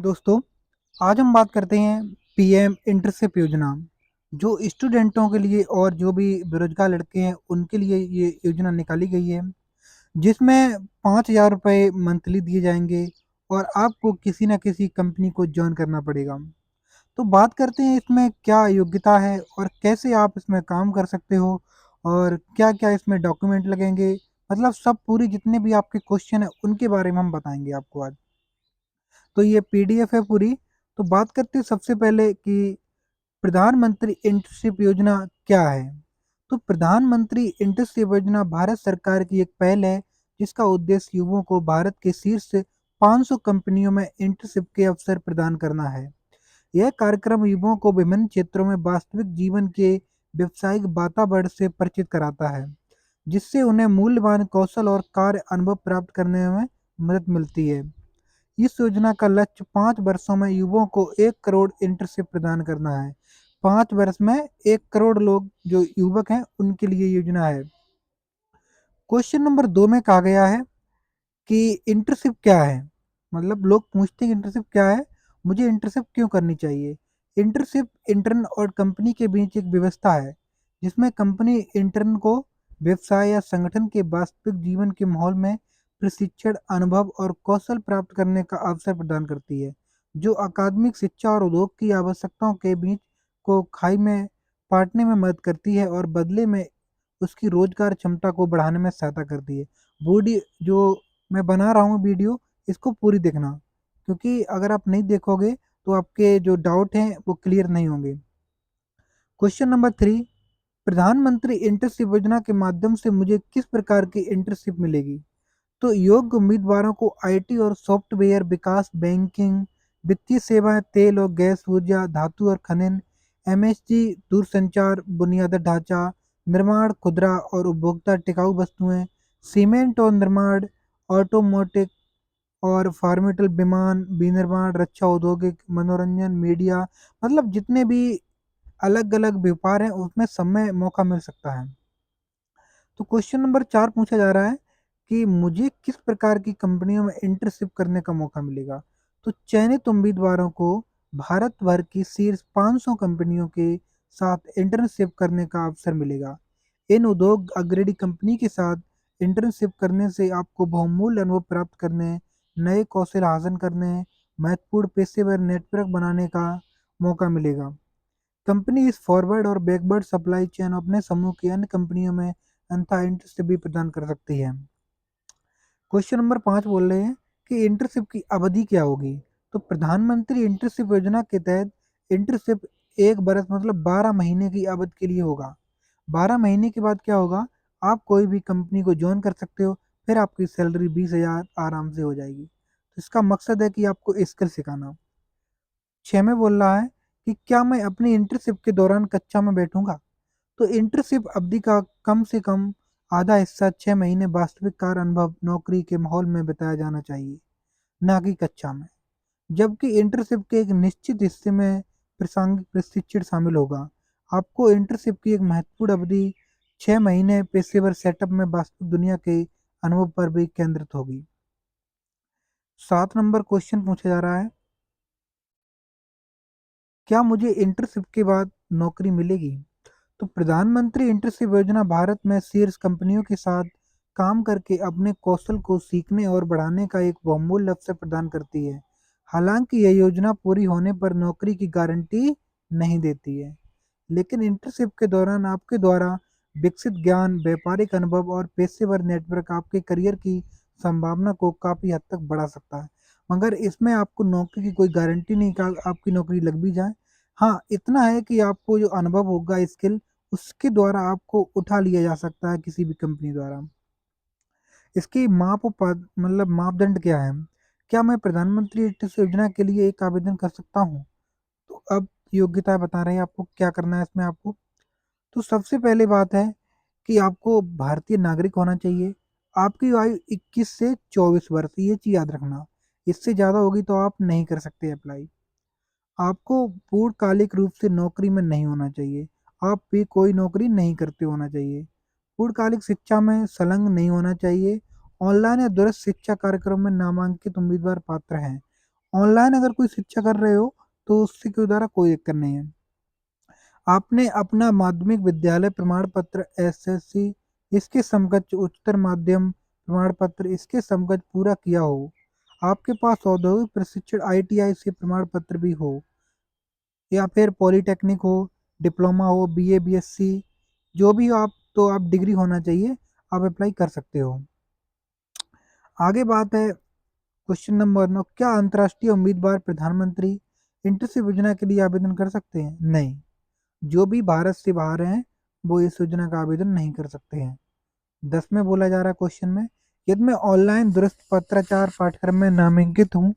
दोस्तों, आज हम बात करते हैं पीएम इंटर्नशिप योजना, जो स्टूडेंटों के लिए और जो भी बेरोजगार लड़के हैं, उनके लिए ये योजना निकाली गई है, जिसमें 5,000 रुपये मंथली दिए जाएंगे और आपको किसी न किसी कंपनी को जॉइन करना पड़ेगा। तो बात करते हैं इसमें क्या योग्यता है और कैसे आप इसमें काम कर सकते हो और क्या-क्या इसमें डॉक्यूमेंट लगेंगे, मतलब सब पूरी जितने भी आपके क्वेश्चन हैं, उनके बारे में हम बताएंगे आपको आज। तो ये पीडीएफ है पूरी। तो बात करते हैं सबसे पहले कि प्रधानमंत्री इंटर्नशिप योजना क्या है। तो प्रधानमंत्री इंटर्नशिप योजना भारत सरकार की एक पहल है, जिसका उद्देश्य युवाओं को भारत के शीर्ष 500 कंपनियों में इंटर्नशिप के अवसर प्रदान करना है। यह कार्यक्रम युवाओं को विभिन्न क्षेत्रों में वास्तविक जीवन के व्यावसायिक वातावरण से परिचित कराता है, जिससे उन्हें मूल्यवान कौशल और कार्य अनुभव प्राप्त करने में मदद मिलती है। इस योजना का लक्ष्य 5 वर्षों में युवाओं को 1 करोड़ इंटर्नशिप प्रदान करना है। 5 वर्ष में 1 करोड़ लोग जो युवक हैं, उनके लिए योजना है। क्वेश्चन नंबर 2 में कहा गया है कि इंटर्नशिप क्या है? मतलब लोग पूछते हैं इंटर्नशिप क्या है? मुझे इंटर्नशिप क्यों करनी चाहिए? इंटर्नशिप इंटर्न और कंपनी के बीच एक व्यवस्था है, जिसमें कंपनी इंटर्न को व्यवसाय या संगठन के वास्तविक जीवन के माहौल में प्रशिक्षण, अनुभव और कौशल प्राप्त करने का अवसर प्रदान करती है, जो अकादमिक शिक्षा और उद्योग की आवश्यकताओं के बीच को खाई में पाटने में मदद करती है और बदले में उसकी रोजगार क्षमता को बढ़ाने में सहायता करती है। बॉडी जो मैं बना रहा हूँ वीडियो, इसको पूरी देखना, क्योंकि अगर आप नहीं देखोगे तो आपके जो डाउट हैं वो क्लियर नहीं होंगे। क्वेश्चन नंबर 3, प्रधानमंत्री इंटर्नशिप योजना के माध्यम से मुझे किस प्रकार की इंटर्नशिप मिलेगी? तो योग्य उम्मीदवारों को आईटी और सॉफ्टवेयर विकास, बैंकिंग, वित्तीय सेवाएं, तेल और गैस, ऊर्जा, धातु और खनन, एमएसजी, दूरसंचार, बुनियादी ढांचा, निर्माण, खुदरा और उपभोक्ता टिकाऊ वस्तुएं, सीमेंट और निर्माण, ऑटोमोटिव और फार्मेटल, विमान विनिर्माण, रक्षा, औद्योगिक, मनोरंजन, मीडिया, मतलब जितने भी अलग अलग व्यापार हैं उसमें सब में मौका मिल सकता है। तो क्वेश्चन नंबर 4 पूछा जा रहा है कि मुझे किस प्रकार की कंपनियों में इंटर्नशिप करने का मौका मिलेगा? तो चयनित उम्मीदवारों को भारत भर की शीर्ष 500 कंपनियों के साथ इंटर्नशिप करने का अवसर मिलेगा। इन उद्योग अग्रणी कंपनी के साथ इंटर्नशिप करने से आपको बहुमूल्य अनुभव प्राप्त करने, नए कौशल हासिल करने, महत्वपूर्ण पेशेवर नेटवर्क बनाने का मौका मिलेगा। कंपनी इस फॉरवर्ड और बैकवर्ड सप्लाई चेन अपने समूह की अन्य कंपनियों में अंतः इंटर्नशिप भी प्रदान कर सकती है। क्वेश्चन नंबर 5 बोल रहे हैं कि इंटर्नशिप की अवधि क्या होगी? तो प्रधानमंत्री इंटर्नशिप योजना के तहत इंटर्नशिप 1 बरस मतलब 12 महीने की अवधि के लिए होगा। 12 महीने के बाद क्या होगा? आप कोई भी कंपनी को जॉइन कर सकते हो, फिर आपकी सैलरी 20,000 आराम से हो जाएगी। तो इसका मकसद है कि आपको स्किल सिखाना। 6 में बोल रहा है कि क्या मैं अपनी इंटर्नशिप के दौरान कक्षा में बैठूंगा? तो इंटर्नशिप अवधि का कम से कम आधा हिस्सा 6 महीने वास्तविक कार्य अनुभव नौकरी के माहौल में बिताया जाना चाहिए, ना कि कक्षा में। जबकि इंटर्नशिप के एक निश्चित हिस्से में प्रासंगिक प्रशिक्षण शामिल होगा। आपको इंटर्नशिप की एक महत्वपूर्ण अवधि 6 महीने पेशेवर सेटअप में वास्तविक दुनिया के अनुभव पर भी केंद्रित होगी। 7 नंबर क्वेश्चन पूछा जा रहा है, क्या मुझे इंटर्नशिप के बाद नौकरी मिलेगी? तो प्रधानमंत्री इंटर्नशिप योजना भारत में शीर्ष कंपनियों के साथ काम करके अपने कौशल को सीखने और बढ़ाने का एक बहुमूल्य अवसर प्रदान करती है। हालांकि यह योजना पूरी होने पर नौकरी की गारंटी नहीं देती है, लेकिन इंटर्नशिप के दौरान आपके द्वारा विकसित ज्ञान, व्यापारिक अनुभव और पेशेवर नेटवर्क आपके करियर की संभावना को काफ़ी हद तक बढ़ा सकता है। मगर इसमें आपको नौकरी की कोई गारंटी नहीं कि आपकी नौकरी लग भी जाए। हाँ, इतना है कि आपको जो अनुभव होगा, स्किल, उसके द्वारा आपको उठा लिया जा सकता है किसी भी कंपनी द्वारा। इसकी माप और मतलब मापदंड क्या है? क्या मैं प्रधानमंत्री इस योजना के लिए एक आवेदन कर सकता हूँ? तो अब योग्यता बता रहे हैं आपको क्या करना है इसमें आपको। तो सबसे पहले बात है कि आपको भारतीय नागरिक होना चाहिए। आपकी आयु 21 से 24 वर्ष, ये चीज़ याद रखना। इससे ज़्यादा होगी तो आप नहीं कर सकते अप्लाई। आपको पूर्णकालिक रूप से नौकरी में नहीं होना चाहिए। आप भी कोई नौकरी नहीं करते होना चाहिए। पूर्णकालिक शिक्षा में संलग्न नहीं होना चाहिए। ऑनलाइन या दूरस्थ शिक्षा कार्यक्रम में नामांकित उम्मीदवार पात्र हैं ऑनलाइन अगर कोई शिक्षा कर रहे हो तो उससे के द्वारा कोई दिक्कत नहीं है। आपने अपना माध्यमिक विद्यालय प्रमाण पत्र एसएससी इसके समकक्ष उच्चतर माध्यम प्रमाण पत्र इसके समकक्ष पूरा किया हो, आपके पास औद्योगिक प्रशिक्षण आईटीआई से प्रमाण पत्र भी हो, या फिर पॉलीटेक्निक हो, डिप्लोमा हो, बीए बीएससी जो भी हो आप, तो आप डिग्री होना चाहिए, आप अप्लाई कर सकते हो। आगे बात है क्वेश्चन नंबर 9, क्या अंतर्राष्ट्रीय उम्मीदवार प्रधानमंत्री इंटर्नशिप योजना के लिए आवेदन कर सकते हैं? नहीं, जो भी भारत से बाहर हैं वो इस योजना का आवेदन नहीं कर सकते हैं। 10 में बोला जा रहा है क्वेश्चन में, यदि मैं ऑनलाइन दूरस्थ पत्राचार पाठ्यक्रम में नामांकित हूँ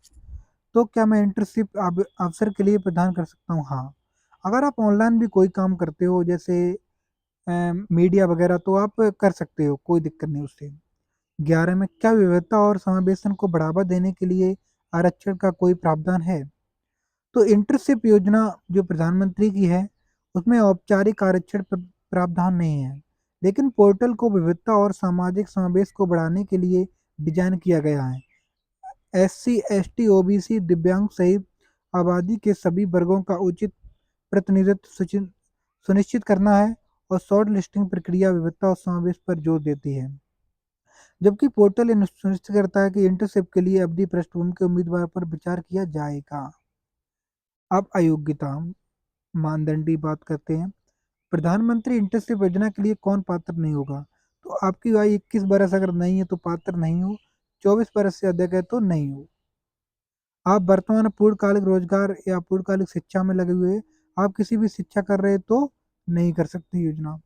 तो क्या मैं इंटर्नशिप अवसर के लिए प्रदान कर सकता हूँ? हाँ, अगर आप ऑनलाइन भी कोई काम करते हो जैसे मीडिया वगैरह तो आप कर सकते हो, कोई दिक्कत नहीं उससे। 11 में, क्या विविधता और समावेशन को बढ़ावा देने के लिए आरक्षण का कोई प्रावधान है? तो इंटर्नशिप योजना जो प्रधानमंत्री की है उसमें औपचारिक आरक्षण प्रावधान नहीं है, लेकिन पोर्टल को विविधता और सामाजिक समावेश को बढ़ाने के लिए डिजाइन किया गया है। एससी एसटी ओबीसी दिव्यांग सहित आबादी के सभी वर्गों का उचित प्रतिनिधित्व सुनिश्चित करना है, और शॉर्ट लिस्टिंग प्रक्रिया विविधता और समावेश पर जोर देती है, जबकि पोर्टल यह सुनिश्चित करता है कि इंटर्नशिप के लिए अवधि पृष्ठभूमि के उम्मीदवार पर विचार किया जाएगा। अब अयोग्यता मानदंड की बात करते हैं। प्रधानमंत्री इंटर्नशिप योजना के लिए कौन पात्र नहीं होगा? तो आपकी आयु 21 बरस अगर नहीं है तो पात्र नहीं हो, 24 बरस से अधिक है तो नहीं हो। आप वर्तमान पूर्णकालिक रोजगार या पूर्णकालिक शिक्षा में लगे हुए, आप किसी भी शिक्षा कर रहे तो नहीं कर सकते योजना।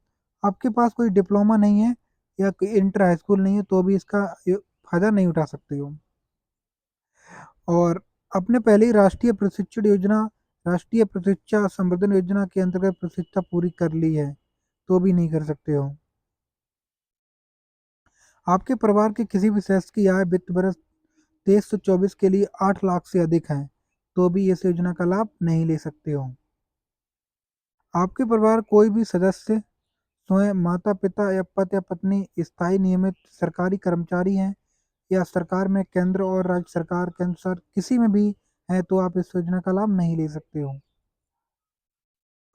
आपके पास कोई डिप्लोमा नहीं है या कोई इंटर हाई स्कूल नहीं है तो भी इसका फायदा नहीं उठा सकते हो। और अपने पहले ही राष्ट्रीय प्रशिक्षा संवर्धन योजना के अंतर्गत प्रशिक्षण पूरी कर ली है तो भी नहीं कर सकते हो। आपके परिवार के किसी भी सदस्य की आय वित्त वर्ष 2324 के लिए 8 लाख से अधिक है तो भी इस योजना का लाभ नहीं ले सकते हो। आपके परिवार कोई भी सदस्य स्वयं माता पिता या पति या पत्नी स्थायी नियमित सरकारी कर्मचारी हैं या सरकार में केंद्र और राज्य सरकार के अनुसार किसी में भी है तो आप इस योजना का लाभ नहीं ले सकते हो।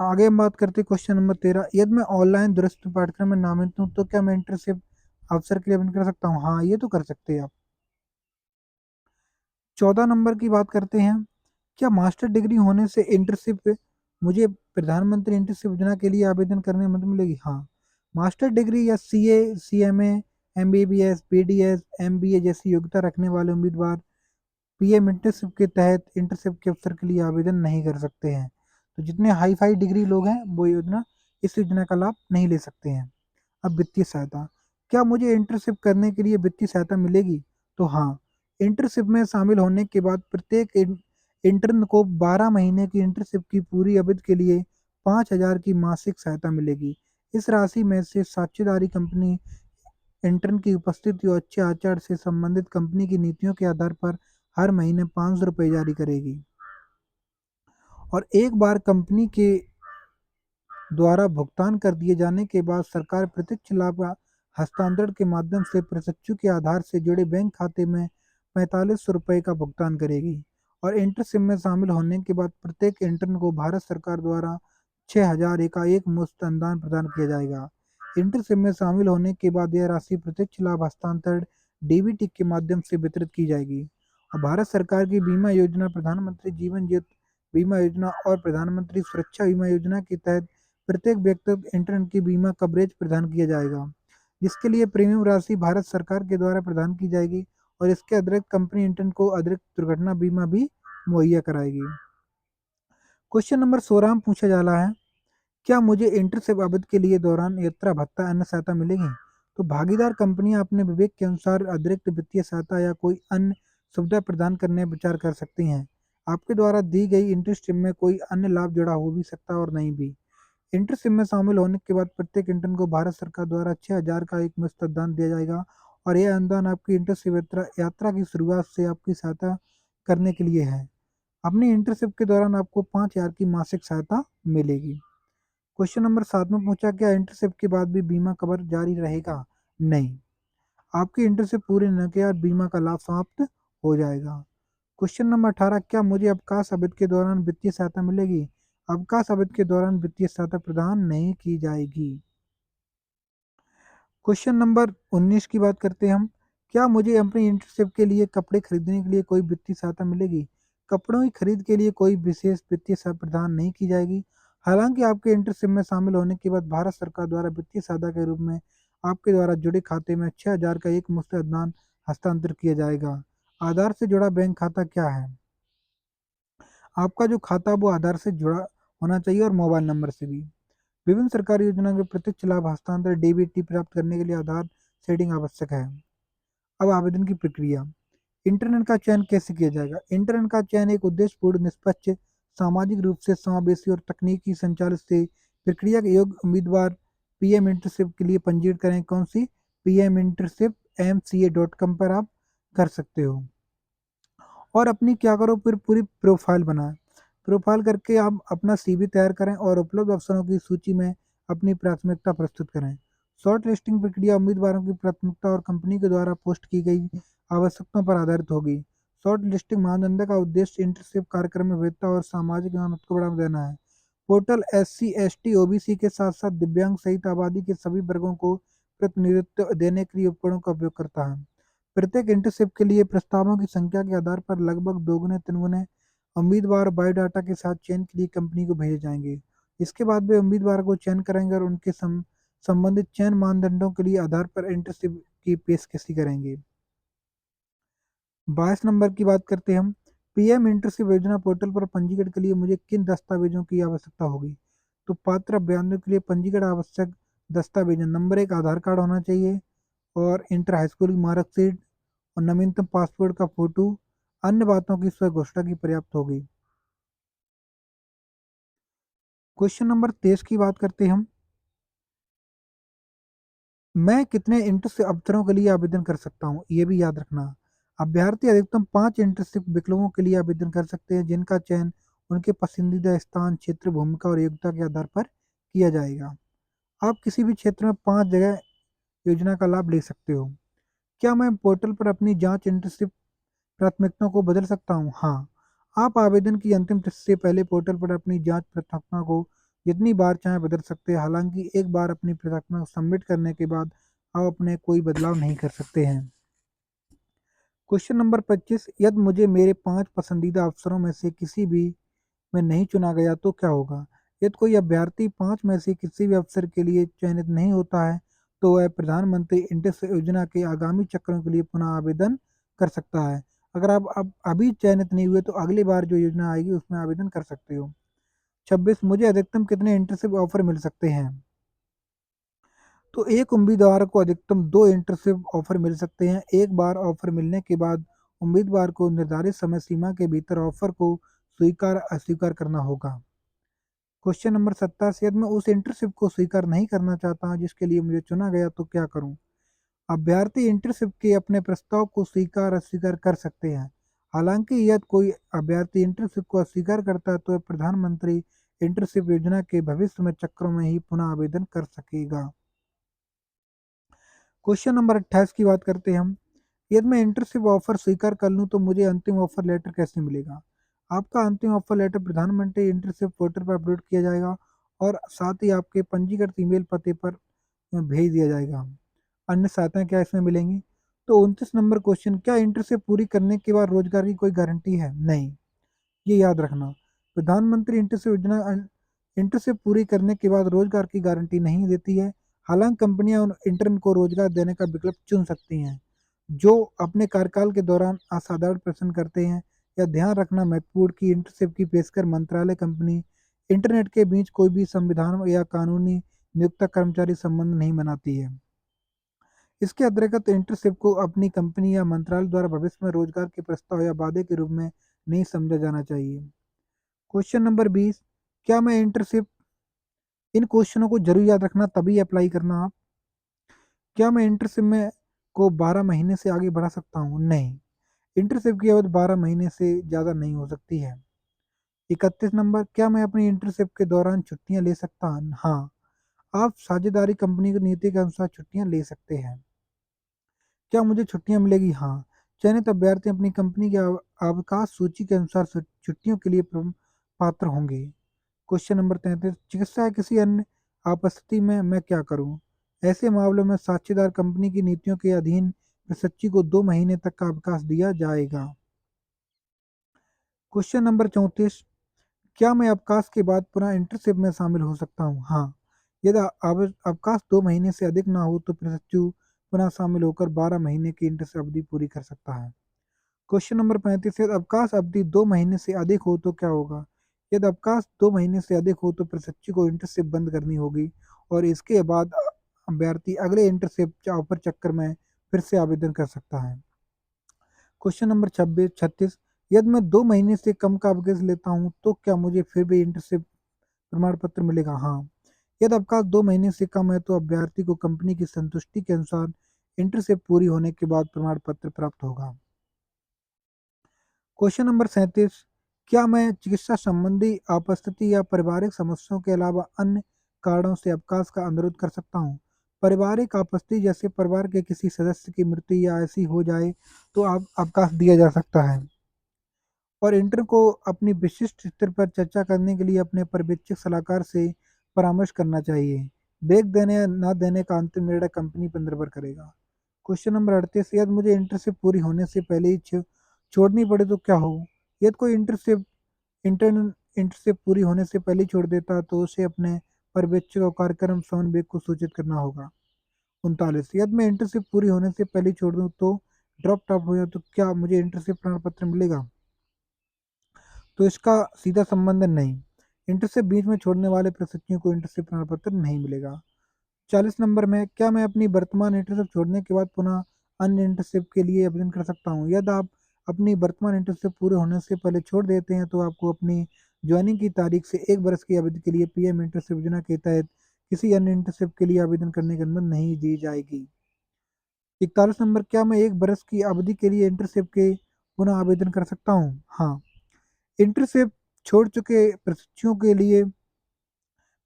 आगे हम बात करते हैं क्वेश्चन नंबर 13, यदि मैं ऑनलाइन दूरस्थ पाठ्यक्रम में नामित हूँ तो क्या मैं इंटर्नशिप अवसर के लिए आवेदन कर सकता हूँ? हाँ, ये तो कर सकते हैं आप। 14 नंबर की बात करते हैं, क्या मास्टर डिग्री होने से इंटर्नशिप मुझे प्रधानमंत्री इंटर्नशिप योजना के लिए आवेदन करने में मदद मिलेगी? हाँ, मास्टर डिग्री या CA CMA MBBS BDS MBA जैसी योग्यता रखने वाले उम्मीदवार पीएम इंटर्नशिप के तहत इंटर्नशिप के अवसर के लिए आवेदन नहीं कर सकते हैं। तो जितने हाई फाई डिग्री लोग हैं वो इस योजना का लाभ नहीं ले सकते हैं। अब वित्तीय सहायता, क्या मुझे इंटर्नशिप करने के लिए वित्तीय सहायता मिलेगी? तो हाँ, इंटर्नशिप में शामिल होने के बाद प्रत्येक इंटर्न को 12 महीने की इंटर्नशिप की पूरी अवधि के लिए 5,000 की मासिक सहायता मिलेगी। इस राशि में से साझेदारी कंपनी इंटर्न की उपस्थिति और अच्छे आचार से संबंधित कंपनी की नीतियों के आधार पर हर महीने 500 रुपये जारी करेगी, और एक बार कंपनी के द्वारा भुगतान कर दिए जाने के बाद सरकार प्रत्यक्ष लाभ हस्तांतरण के माध्यम से प्रशिक्षु के आधार से जुड़े बैंक खाते में 4500 रुपये का भुगतान करेगी, और इंटर्नशिप में शामिल होने के बाद प्रत्येक इंटर्न को भारत सरकार द्वारा 6,000 का एक मुश्त अनुदान प्रदान किया जाएगा। इंटर्नशिप में शामिल होने के बाद यह राशि प्रत्यक्ष लाभ हस्तांतरण डीबीटी के माध्यम से वितरित की जाएगी, और भारत सरकार की बीमा योजना प्रधानमंत्री जीवन ज्योति बीमा योजना और प्रधानमंत्री सुरक्षा बीमा योजना के तहत प्रत्येक व्यक्तिगत इंटर्न की बीमा कवरेज प्रदान किया जाएगा, जिसके लिए प्रीमियम राशि भारत सरकार के द्वारा प्रदान की जाएगी, और इसके अतिरिक्त कंपनी इंटर्न को अतिरिक्त दुर्घटना बीमा भी मुहैया कराएगी। क्वेश्चन नंबर 16 में पूछा जा रहा है, क्या मुझे इंटर्नशिप अवधि के लिए दौरान यात्रा भत्ता अन्य सहायता मिलेगी? तो भागीदार कंपनियां अपने विवेक के अनुसार अतिरिक्त वित्तीय सहायता या कोई अन्य सुविधा प्रदान करने विचार कर सकती हैं। आपके द्वारा दी गई इंटर्नशिप में कोई अन्य लाभ जुड़ा हो भी सकता है और नहीं भी। इंटर्नशिप में शामिल होने के बाद प्रत्येक इंटर्न को भारत सरकार द्वारा 6,000 का एक मुश्त अनुदान दिया जाएगा, और यह अनुदान आपकी इंटर्नशिप यात्रा की शुरुआत से आपकी सहायता करने के लिए है। अपनी इंटर्नशिप के दौरान आपको 5,000 की मासिक सहायता मिलेगी। क्वेश्चन नंबर 7 में पूछा, क्या इंटर्नशिप के बाद भी बीमा कवर जारी रहेगा? नहीं, आपकी इंटर्नशिप पूरी होने के बाद बीमा का लाभ समाप्त हो जाएगा। क्वेश्चन नंबर 18, क्या मुझे अवकाश अवधि के दौरान वित्तीय सहायता मिलेगी? अवकाश अवधि के दौरान वित्तीय सहायता प्रदान नहीं की जाएगी। क्वेश्चन नंबर 19 की बात करते हैं हम। क्या मुझे अपनी इंटर्नशिप के लिए कपड़े खरीदने के लिए कोई वित्तीय सहायता मिलेगी? कपड़ों की खरीद के लिए कोई विशेष वित्तीय सहायता प्रदान नहीं की जाएगी। हालांकि आपके इंटर्नशिप में शामिल होने के बाद भारत सरकार द्वारा वित्तीय सहायता के रूप में आपके द्वारा जुड़े खाते में 6,000 का एक मुश्त अनुदान हस्तांतरित किया जाएगा। आधार से जुड़ा बैंक खाता क्या है? आपका जो खाता वो आधार से जुड़ा होना चाहिए और मोबाइल नंबर से भी। विभिन्न सरकारी योजनाओं के प्रत्यक्ष लाभ हस्तांतरण डीबीटी प्राप्त करने के लिए आधार सेटिंग आवश्यक है। अब आवेदन की प्रक्रिया। इंटरनेट का चयन कैसे किया जाएगा? इंटरनेट का चयन एक उद्देश्यपूर्ण, निष्पक्ष, सामाजिक रूप से समावेशी और तकनीकी संचालित से प्रक्रिया के योग्य उम्मीदवार पीएम इंटर्नशिप के लिए पंजीकृत करें। कौन सी? पीएम इंटर्नशिप mca.com पर आप कर सकते हो। और अपनी क्या करो, फिर पूरी प्रोफाइल बनाएं। प्रोफाइल करके आप अपना सीवी तैयार करें और उपलब्ध अवसरों की सूची में अपनी प्राथमिकता प्रस्तुत करें। शॉर्ट लिस्टिंग प्रक्रिया उम्मीदवारों की प्राथमिकता और कंपनी के द्वारा पोस्ट की गई आवश्यकताओं पर आधारित होगी। शॉर्ट लिस्टिंग मानदंड का उद्देश्य इंटर्नशिप कार्यक्रम में वैधता और सामाजिक महत्व को बढ़ावा देना है। पोर्टल SC ST OBC के साथ साथ दिव्यांग सहित आबादी के सभी वर्गों को प्रतिनिधित्व देने के लिए उपकरणों का उपयोग करता है। प्रत्येक इंटर्नशिप के लिए प्रस्तावों की संख्या के आधार पर लगभग दोगुने तिगुने उम्मीदवार बायोडाटा के साथ चयन के लिए कंपनी को भेजे जाएंगे। इसके बाद वे उम्मीदवार को चयन करेंगे और उनके संबंधित चयन मानदंडों के लिए आधार पर इंटर्नशिप की पेशकशी करेंगे। 22 नंबर की बात करते हैं हम। पीएम इंटर्नशिप योजना पोर्टल पर पंजीकरण के लिए मुझे किन दस्तावेजों की आवश्यकता होगी? तो पात्र अभ्यर्थियों के लिए पंजीकरण आवश्यक दस्तावेज नंबर 1 आधार कार्ड होना चाहिए और इंटर हाई स्कूल की मार्कशीट और नवीनतम पासपोर्ट का फोटो। अन्य बातों की स्वघोषणा की पर्याप्त होगी। क्वेश्चन नंबर 23 की बात करते हैं हम। मैं कितने इंटर्नशिप अवसरों के लिए आवेदन कर सकता हूँ? ये भी याद रखना। अभ्यर्थी अधिकतम 5 इंटर्नशिप विकल्पों के लिए आवेदन कर सकते हैं, जिनका चयन उनके पसंदीदा स्थान, क्षेत्र, भूमिका और योग्यता के आधार पर किया जाएगा। आप किसी भी क्षेत्र में 5 जगह योजना का लाभ ले सकते हो। क्या मैं पोर्टल पर अपनी जांच इंटर्नशिप प्राथमिकताओं को बदल सकता हूँ? हाँ, आप आवेदन की अंतिम तिथि से पहले पोर्टल पर अपनी जांच प्राथमिकता को जितनी बार चाहें बदल सकते हैं। हालांकि एक बार अपनी प्राथमिकता सबमिट करने के बाद आप अपने कोई बदलाव नहीं कर सकते हैं। क्वेश्चन नंबर 25, यदि मुझे मेरे 5 पसंदीदा अफसरों में से किसी भी में नहीं चुना गया तो क्या होगा? यदि कोई अभ्यर्थी 5 में से किसी भी अवसर के लिए चयनित नहीं होता है, तो वह प्रधानमंत्री इंटर्नशिप योजना के आगामी चक्रों के लिए पुनः आवेदन कर सकता है। अगर आप अब अभी चयनित नहीं हुए तो अगली बार जो योजना आएगी उसमें आवेदन कर सकते हो। 26, मुझे अधिकतम कितने इंटर्नशिप ऑफर मिल सकते हैं? तो एक उम्मीदवार को अधिकतम 2 इंटर्नशिप ऑफर मिल सकते हैं। एक बार ऑफर मिलने के बाद उम्मीदवार को निर्धारित समय सीमा के भीतर ऑफर को स्वीकार अस्वीकार करना होगा। क्वेश्चन नंबर 27, यदि मैं उस इंटर्नशिप को स्वीकार नहीं करना चाहता जिसके लिए मुझे चुना गया तो क्या करूं? अभ्यर्थी इंटर्नशिप के अपने प्रस्ताव को स्वीकार अस्वीकार कर सकते हैं। हालांकि यदि कोई अभ्यर्थी इंटर्नशिप को अस्वीकार करता है तो वह प्रधानमंत्री इंटर्नशिप योजना के भविष्य में चक्रों में ही पुनः आवेदन कर सकेगा। क्वेश्चन नंबर 28 की बात करते हैं हम। यदि मैं इंटर्नशिप ऑफर स्वीकार कर लूँ तो मुझे अंतिम ऑफर लेटर कैसे मिलेगा? आपका अंतिम ऑफर लेटर प्रधानमंत्री इंटर्नशिप पोर्टल पर अपलोड किया जाएगा और साथ ही आपके पंजीकृत ईमेल पते पर भेज दिया जाएगा। अन्य सहायताएं क्या इसमें मिलेंगी? तो 29 नंबर क्वेश्चन, क्या इंटर्नशिप पूरी करने के बाद रोजगार की कोई गारंटी है? नहीं, ये याद रखना। प्रधानमंत्री इंटर्नशिप योजना इंटर्नशिप पूरी करने के बाद रोजगार की गारंटी नहीं देती है। हालांकि कंपनियां उन इंटर्न को रोजगार देने का विकल्प चुन सकती हैं जो अपने कार्यकाल के दौरान असाधारण प्रदर्शन करते हैं। यह ध्यान रखना महत्वपूर्ण कि इंटर्नशिप की पेशकश मंत्रालय, कंपनी, इंटरनेट के बीच कोई भी संविधान या कानूनी नियोक्ता कर्मचारी संबंध नहीं बनाती है। इसके अतिरिक्त इंटर्नशिप को अपनी कंपनी या मंत्रालय द्वारा भविष्य में रोजगार के प्रस्ताव या वादे के रूप में नहीं समझा जाना चाहिए। क्वेश्चन नंबर 20, क्या मैं इंटर्नशिप इन क्वेश्चनों को जरूर याद रखना तभी अप्लाई करना आप। क्या मैं इंटर्नशिप में को 12 महीने से आगे बढ़ा सकता हूँ? नहीं, इंटर्नशिप की अवधि 12 महीने से ज़्यादा नहीं हो सकती है। 31 नंबर, क्या मैं अपनी इंटर्नशिप के दौरान छुट्टियाँ ले सकता हूँ? हाँ, आप साझेदारी कंपनी की नीति के अनुसार छुट्टियाँ ले सकते हैं। क्या मुझे छुट्टियाँ मिलेगी? हाँ, चयनित अभ्यर्थी अपनी कंपनी की अवकाश सूची के अनुसार छुट्टियों के लिए पात्र होंगे। क्वेश्चन नंबर 33, चिकित्सा या किसी अन्य आपस्थिति में मैं क्या करूं? ऐसे मामलों में साक्षीदार कंपनी की नीतियों के अधीन प्रशिक्षु को 2 महीने तक का अवकाश दिया जाएगा। क्वेश्चन नंबर 34, क्या मैं अवकाश के बाद पुनः इंटर्नशिप में शामिल हो सकता हूँ? हाँ, यदि अवकाश 2 महीने से अधिक ना हो तो प्रशिक्षु पुनः शामिल होकर 12 महीने की इंटर्नशिप अवधि पूरी कर सकता है। क्वेश्चन नंबर 35, यदि अवकाश अवधि 2 महीने से अधिक हो तो क्या होगा? यदि अवकाश 2 महीने से अधिक हो तो प्रशिक्षु को इंटर्नशिप बंद करनी होगी और इसके बाद अभ्यर्थी अगले इंटर्नशिप ऑफर चक्कर में फिर से आवेदन कर सकता है। क्वेश्चन नंबर 36, यदि मैं 2 महीने से कम का अवकाश लेता हूँ तो क्या मुझे फिर भी इंटर्नशिप प्रमाण पत्र मिलेगा? हाँ, यदि अवकाश 2 महीने से कम है तो अभ्यर्थी को कंपनी की संतुष्टि के अनुसार इंटर्नशिप पूरी होने के बाद प्रमाण पत्र प्राप्त होगा। क्वेश्चन नंबर 37, क्या मैं चिकित्सा संबंधी उपस्थिति या पारिवारिक समस्याओं के अलावा अन्य कारणों से अवकाश का अनुरोध कर सकता हूँ? पारिवारिक उपस्थिति जैसे परिवार के किसी सदस्य की मृत्यु या ऐसी हो जाए तो आप अवकाश दिया जा सकता है। और इंटर्न को अपनी विशिष्ट स्तर पर चर्चा करने के लिए अपने पर्यवेक्षक सलाहकार से परामर्श करना चाहिए। ब्रेक देने या न देने का अंतिम निर्णय कंपनी पर निर्भर करेगा। क्वेश्चन नंबर 38, यदि मुझे इंटर्नशिप पूरी होने से पहले ही छोड़नी पड़े तो क्या हो? यदि कोई इंटर्नशिप पूरी होने से पहले ही छोड़ देता तो उसे अपने पर्यवेक्षक और कार्यक्रम समन्वय को सूचित करना होगा। 39, यदि मैं इंटर्नशिप पूरी होने से पहले ही छोड़ दूँ तो ड्रॉप आउट हो जाए तो क्या मुझे इंटर्नशिप प्रमाण पत्र मिलेगा? तो इसका सीधा संबंध नहीं। इंटर्नशिप बीच में छोड़ने वाले प्रशिक्षुओं को इंटर्नशिप प्रमाण पत्र नहीं मिलेगा। 40 नंबर में, क्या मैं अपनी वर्तमान इंटर्नशिप छोड़ने के बाद पुनः अन्य इंटर्नशिप के लिए आवेदन कर सकता हूँ? यदि आप अपनी वर्तमान इंटर्नशिप पूरे होने से पहले छोड़ देते हैं तो आपको अपनी ज्वाइनिंग की तारीख से 1 वर्ष की अवधि के लिए पीएम इंटर्नशिप योजना के तहत किसी अन्य इंटर्नशिप के लिए आवेदन करने की अनुमति नहीं दी जाएगी। 41 नंबर, क्या मैं 1 वर्ष की अवधि के लिए इंटर्नशिप के पुनः आवेदन कर सकता हूँ? हाँ, इंटर्नशिप छोड़ चुके प्रशिक्षुओं के लिए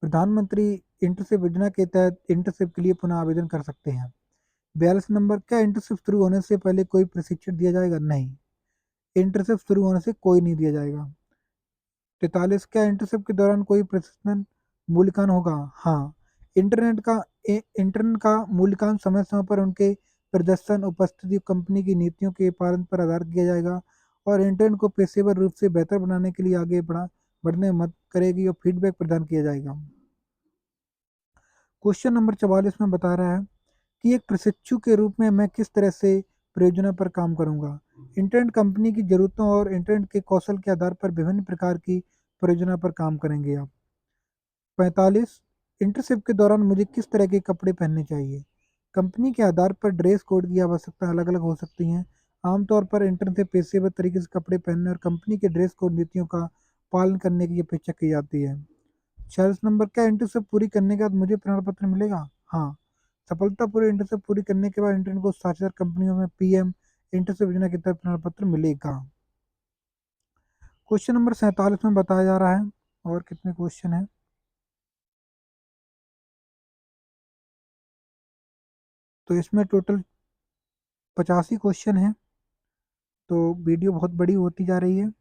प्रधानमंत्री इंटर्नशिप योजना के तहत इंटर्नशिप के लिए पुनः आवेदन कर सकते हैं। 42 नंबर, क्या इंटर्नशिप शुरू होने से पहले कोई प्रशिक्षण दिया जाएगा? नहीं, इंटर्नशिप शुरू होने से कोई नहीं दिया जाएगा। 43, क्या इंटर्नशिप के दौरान कोई प्रशिक्षण मूल्यांकन होगा? हाँ, इंटर्न का मूल्यांकन समय समय पर उनके प्रदर्शन, उपस्थिति, कंपनी की नीतियों के पालन पर आधारित किया जाएगा और इंटर्न को पेशेवर रूप से बेहतर बनाने के लिए आगे बढ़ने में मदद करेगी और फीडबैक प्रदान किया जाएगा। क्वेश्चन नंबर 44 में बता रहा है कि एक प्रशिक्षु के रूप में मैं किस तरह से परियोजना पर काम करूंगा। इंटर्न कंपनी की जरूरतों और इंटर्न के कौशल के आधार पर विभिन्न प्रकार की परियोजना पर काम करेंगे आप। 45, इंटर्नशिप के दौरान मुझे किस तरह के कपड़े पहनने चाहिए? कंपनी के आधार पर ड्रेस कोड की आवश्यकता अलग अलग हो सकती है। आमतौर पर इंटर्नशिप पेशेवर तरीके से कपड़े पहनने और कंपनी के ड्रेस कोड नीतियों का पालन करने की अपेक्षा की जाती है। 46 नंबर, क्या इंटर्नशिप पूरी करने के बाद मुझे प्रमाण पत्र मिलेगा? हाँ, सफलतापूर्वक इंटर्नशिप पूरी करने के बाद इंटर्न को साक्षात्कार कंपनियों में पीएम इंटर्नशिप योजना के तहत प्रमाण पत्र मिलेगा। क्वेश्चन नंबर 47 में बताया जा रहा है, और कितने क्वेश्चन है, तो इसमें टोटल 85 क्वेश्चन है। तो वीडियो बहुत बड़ी होती जा रही है।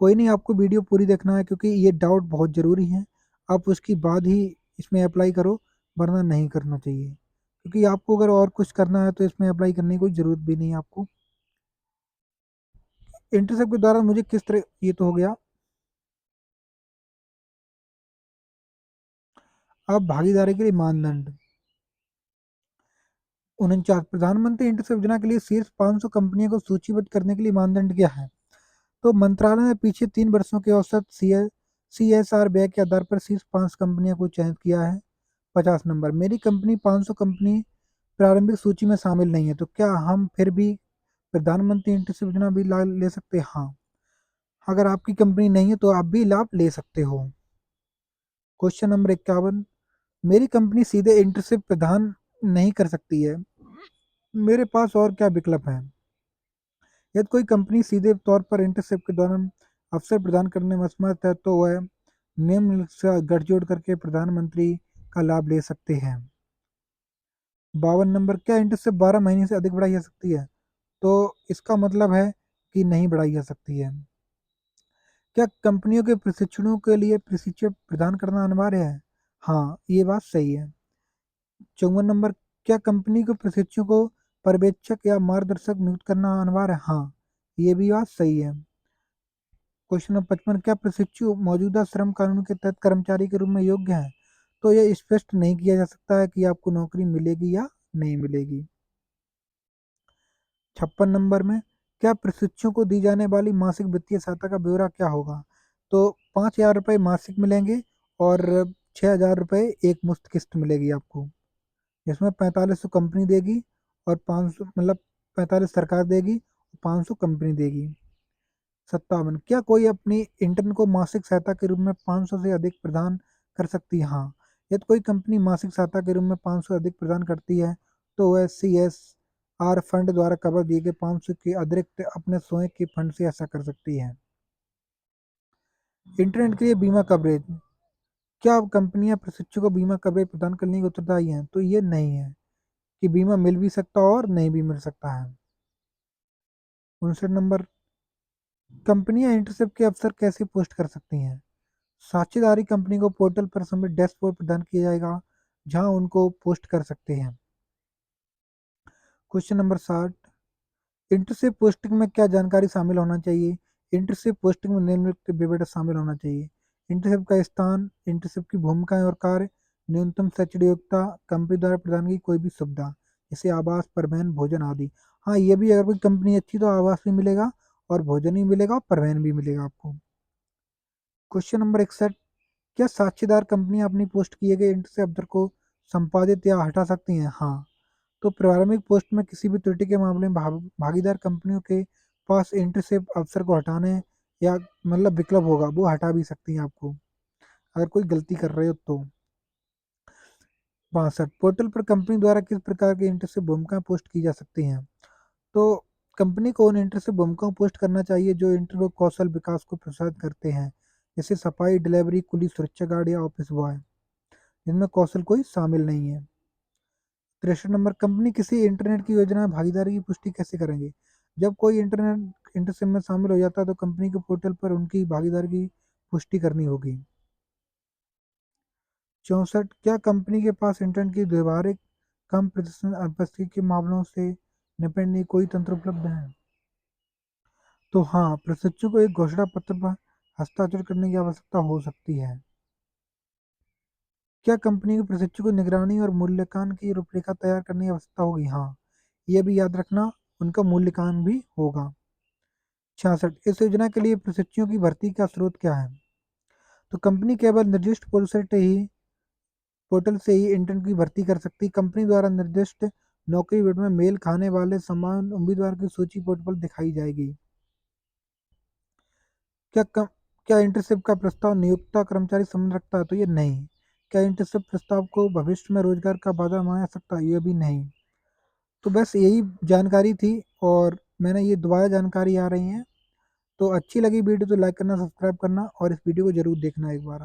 कोई नहीं, आपको वीडियो पूरी देखना है क्योंकि ये डाउट बहुत ज़रूरी है। आप उसके बाद ही इसमें अप्लाई करो, वरना नहीं करना चाहिए, क्योंकि आपको अगर और कुछ करना है तो इसमें अप्लाई करने की कोई ज़रूरत भी नहीं है आपको। इंटर्नशिप के दौरान मुझे किस तरह, ये तो हो गया। अब भागीदारी के लिए मानदंड। 49, प्रधानमंत्री इंटर्नशिप योजना के लिए शीर्ष 500 कंपनियों को सूचीबद्ध करने के लिए मानदंड क्या है? तो मंत्रालय ने पीछे 3 वर्षों के औसत CSR व्यय के आधार पर शीर्ष 5 कंपनियों को चयनित किया है। 50 नंबर, मेरी कंपनी 500 कंपनी प्रारंभिक सूची में शामिल नहीं है तो क्या हम फिर भी प्रधानमंत्री इंटर्नशिप योजना भी लाभ ले सकते हैं? हाँ, अगर आपकी कंपनी नहीं है तो आप भी लाभ ले सकते हो। क्वेश्चन नंबर 51, मेरी कंपनी सीधे इंटर्नशिप प्रदान नहीं कर सकती है, मेरे पास और क्या विकल्प हैं? यदि कोई कंपनी सीधे तौर पर इंटर्नशिप के दौरान अवसर प्रदान करने में असमर्थ है तो वह निम्न से गठजोड़ करके प्रधानमंत्री का लाभ ले सकते हैं। 52 नंबर, क्या इंटर्नशिप 12 महीने से अधिक बढ़ाई जा सकती है? तो इसका मतलब है कि नहीं बढ़ाई जा सकती है। क्या कंपनियों के प्रशिक्षणों के लिए प्रशिक्षण प्रदान करना अनिवार्य है? हाँ, ये बात सही है। 54 नंबर, क्या कंपनी को प्रशिक्षु को पर्यवेक्षक या मार्गदर्शक नियुक्त करना अनिवार्य है? हाँ, ये भी बात सही है। क्वेश्चन नंबर 55, क्या प्रशिक्षु मौजूदा श्रम कानून के तहत कर्मचारी के रूप में योग्य है? तो यह स्पष्ट नहीं किया जा सकता है कि आपको नौकरी मिलेगी या नहीं मिलेगी। 56 नंबर में, क्या प्रशिक्षु को दी जाने वाली मासिक वित्तीय सहायता का ब्यौरा क्या होगा? तो 5,000 रुपये मासिक मिलेंगे और 6,000 रुपये एक मुश्त किस्त मिलेगी आपको, जिसमें 4500 कंपनी देगी और 500 मतलब 45 सरकार देगी, 500 कंपनी देगी। 57, क्या कोई अपनी इंटर्न को मासिक सहायता के रूप में 500 से अधिक प्रदान कर सकती है? हाँ, यदि कोई कंपनी मासिक सहायता के रूप में 500 से अधिक प्रदान करती है तो वह CSR फंड द्वारा कवर दिए गए 500 के अतिरिक्त अपने स्वयं के फंड से ऐसा कर सकती है। इंटरनेट के लिए बीमा कवरेज, क्या कंपनियां प्रशिक्षु को बीमा कवरेज प्रदान करने की उत्तरदायी हैं? तो ये नहीं है कि बीमा मिल भी सकता है और नहीं भी मिल सकता है। 59 नंबर, कंपनियां इंटर्नशिप के अवसर कैसे पोस्ट कर सकती हैं? साझेदारी कंपनी को पोर्टल पर समिट डैशबोर्ड प्रदान किया जाएगा, जहां उनको पोस्ट कर सकते हैं। क्वेश्चन नंबर 60, इंटर्नशिप पोस्टिंग में क्या जानकारी शामिल होना चाहिए? इंटर्नशिप पोस्टिंग में निम्नलिखित विवरण शामिल होना चाहिए। इंटर्नशिप का स्थान, इंटर्नशिप की भूमिकाएं और कार्य, न्यूनतम शैक्षणिक योग्यता, कंपनी द्वारा प्रदान की कोई भी सुविधा जैसे आवास, परिवहन, भोजन आदि। हाँ, ये भी, अगर कोई कंपनी अच्छी तो आवास भी मिलेगा और भोजन भी मिलेगा और परिवहन भी मिलेगा आपको। क्वेश्चन नंबर 61, क्या साझेदार कंपनियां अपनी पोस्ट किए गए इंटर्नशिप अवसर को संपादित या हटा सकती हैं? हाँ, तो प्रारंभिक पोस्ट में किसी भी त्रुटि के मामले में भागीदार कंपनियों के पास इंटर्नशिप अवसर को हटाने या विकल्प होगा, वो हटा भी सकती हैं आपको अगर कोई गलती कर रहे हो तो। 62, पोर्टल पर कंपनी द्वारा किस प्रकार की इंटर्नशिप भूमिकाएं पोस्ट की जा सकती हैं? तो कंपनी को उन इंटर्नशिप भूमिकाओं पोस्ट करना चाहिए जो इंटरव्यू कौशल विकास को प्रोत्साहित करते हैं, जैसे सफाई, डिलीवरी, पुलिस, सुरक्षा गार्ड या ऑफिस बॉय, जिनमें कौशल कोई शामिल नहीं है। 63 नंबर, कंपनी किसी इंटरनेट की योजना में भागीदारी की पुष्टि कैसे करेंगे? जब कोई इंटरनेट इंटरसिप में शामिल हो जाता है तो कंपनी के पोर्टल पर उनकी भागीदारी की पुष्टि करनी होगी। 64, क्या कंपनी के पास इंटरनेट की व्यवहारिक कम प्रदर्शन अनुपस्थिति के मामलों से निपटने की कोई तंत्र उपलब्ध है? तो हाँ, प्रशिक्षु को एक घोषणा पत्र पर हस्ताक्षर करने की आवश्यकता हो सकती है। क्या कंपनी के प्रशिक्षु को निगरानी और मूल्यांकन की रूपरेखा तैयार करने की आवश्यकता होगी? हाँ, यह भी याद रखना, उनका मूल्यांकन भी होगा। 66, इस योजना के लिए प्रशिक्षुओं की भर्ती का स्रोत क्या है? तो कंपनी केवल निर्दिष्ट पोर्टल से ही इंटर्न की भर्ती कर सकती। कंपनी द्वारा निर्दिष्ट नौकरी विवरण में मेल खाने वाले समान उम्मीदवार की सूची पोर्टल पर दिखाई जाएगी। क्या कम, क्या इंटर्नशिप का प्रस्ताव नियोक्ता कर्मचारी संबंध रखता है? तो ये नहीं। क्या इंटर्नशिप प्रस्ताव को भविष्य में रोजगार का बाधा माना सकता है? ये भी नहीं। तो बस यही जानकारी थी और मैंने ये दोबारा जानकारी आ रही है। तो अच्छी लगी वीडियो तो लाइक करना, सब्सक्राइब करना और इस वीडियो को जरूर देखना एक बार।